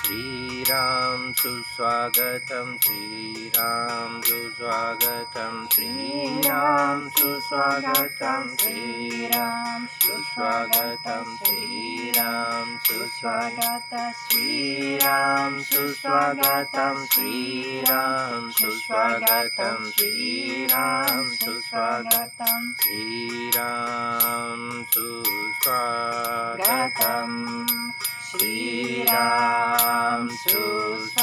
श्रीराम सुस्वागतम श्रीराम सुस्वागतम श्रीराम सुस्वागतम श्रीराम सुस्वागतम श्रीराम सुस्वागतम श्रीराम सुस्वागतम श्रीराम सुस्वागतम श्रीराम सुस्वागतम श्रीराम सुस्वागतम श्रीराम सुस्वागतम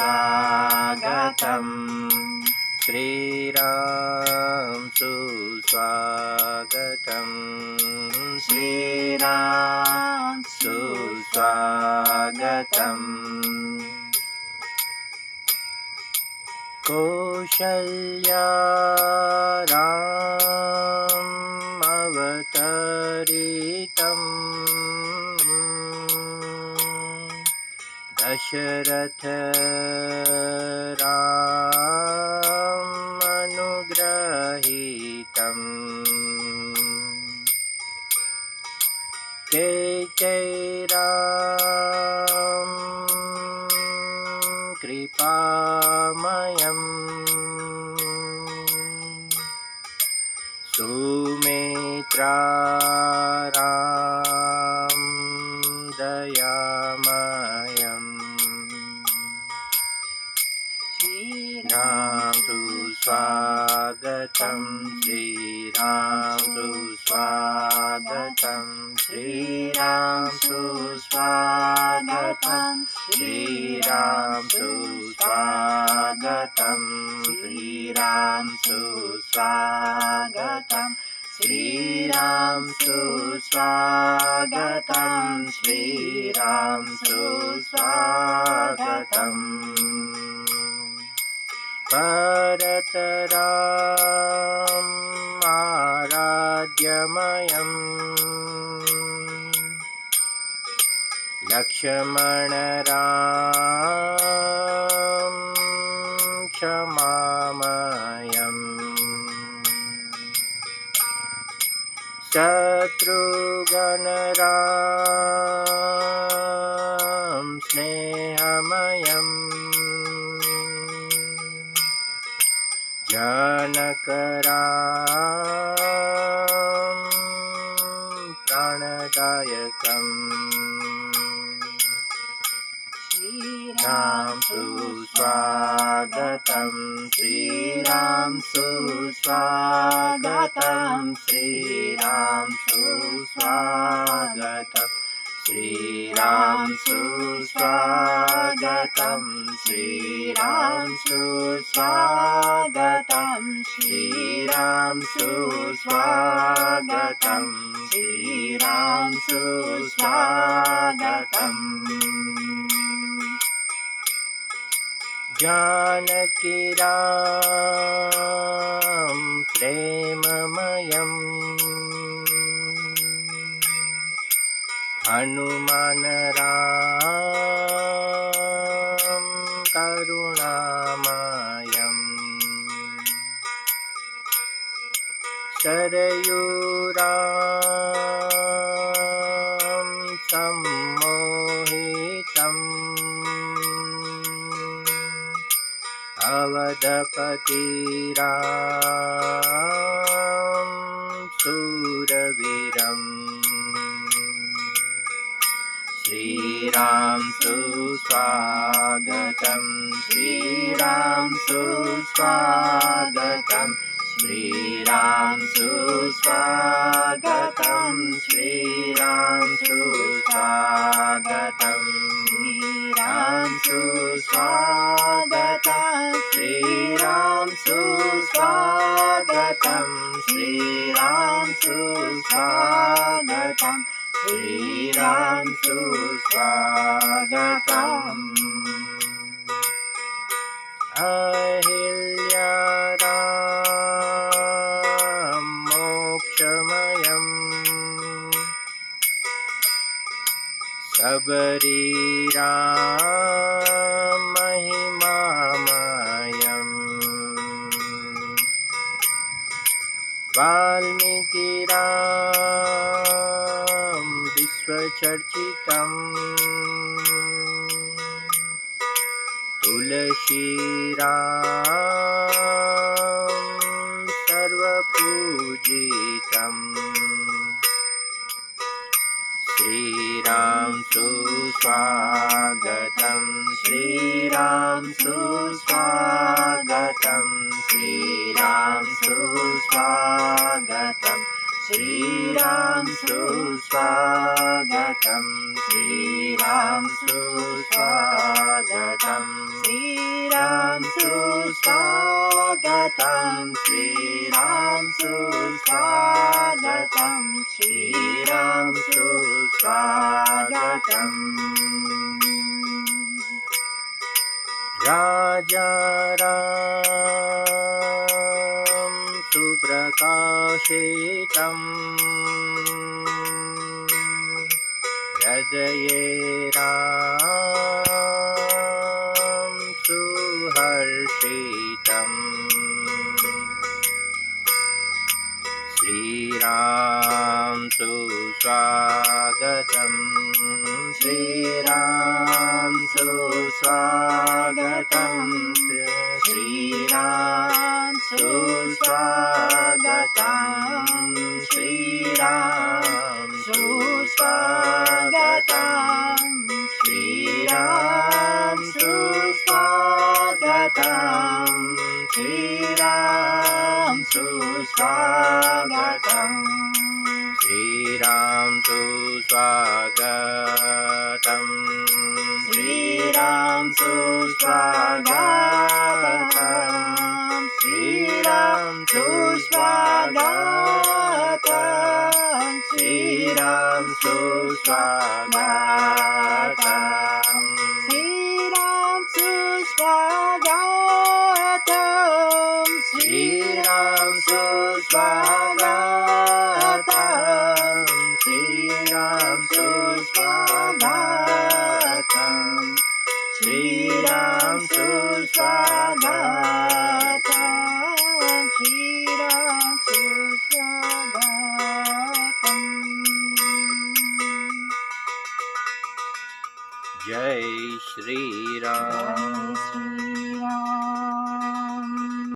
श्रीराम सुस्वागतम श्रीराम सुस्वागतम कौशल्या राम अवतरितम् दशरथ रामनुग्रहीतम् कैकेयी राम कृपामयम् सुमित्रा राम दयामयम् श्रीराम सुस्वागतम श्रीराम सुस्वागतम श्रीराम सुस्वागतम श्रीराम सुस्वागतम श्रीराम सुस्वागतम श्रीराम सुस्वागतम श्रीराम सुस्वागतम भरत राम आराध्यमयम् लक्ष्मण राम क्षमामयम् शत्रुघ्न राम स्नेहमयम् जनक राम प्राणदायकम् श्रीराम सुस्वागतम श्रीराम सुस्वागतम श्रीराम सुस्वागतम श्रीराम सुस्वागतम श्रीराम सुस्वागतम श्रीराम सुस्वागतम श्रीराम सुस्वागतम जानकी राम प्रेममयम् हनुमान राम करुणामयम् सरयू राम सम्मोहितम् अवधपति राम शूरवीरम् श्रीराम सुस्वागतम श्रीराम सुस्वागतम श्रीराम सुस्वागतम श्रीराम सुस्वागतम श्रीराम सुस्वागतम श्रीराम सुस्वागतम श्रीराम सुस्वागतम श्रीराम सुस्वागतम अहिल्या राम मोक्षमयम् सबरी राम महिमामयम् वाल्मीकि राम विश्वचर्चितम् तुलसी राम सर्वपूजितम् श्रीराम सुस्वागतम् श्रीराम सुस्वागतम् श्रीराम सुस्वागतम् श्रीराम सुस्वागतम् श्रीराम सुस्वागतम् श्रीराम सुस्वागतम् श्रीराम सुस्वागतम् श्रीराम सुस्वागतम् राजा राम सुप्रकाशितम् हृदये राम सुहर्षितम् श्रीराम सुस्वागतम् श्रीराम सुस्वागतम् श्रीराम सुस्वागतम् श्रीराम सुस्वागतम् श्रीराम सुस्वागतम् श्रीराम सुस्वागतम् श्रीराम सुस्वागतम् श्रीराम सुस्वागतम् श्रीराम सुस्वागतम् श्रीराम सुस्वागतम् श्रीराम सुस्वागतम् श्रीराम सुस्वागतम् श्रीराम सुस्वागतम् श्रीराम सुस्वागतम् श्रीराम सुस्वागतम् जय श्री राम।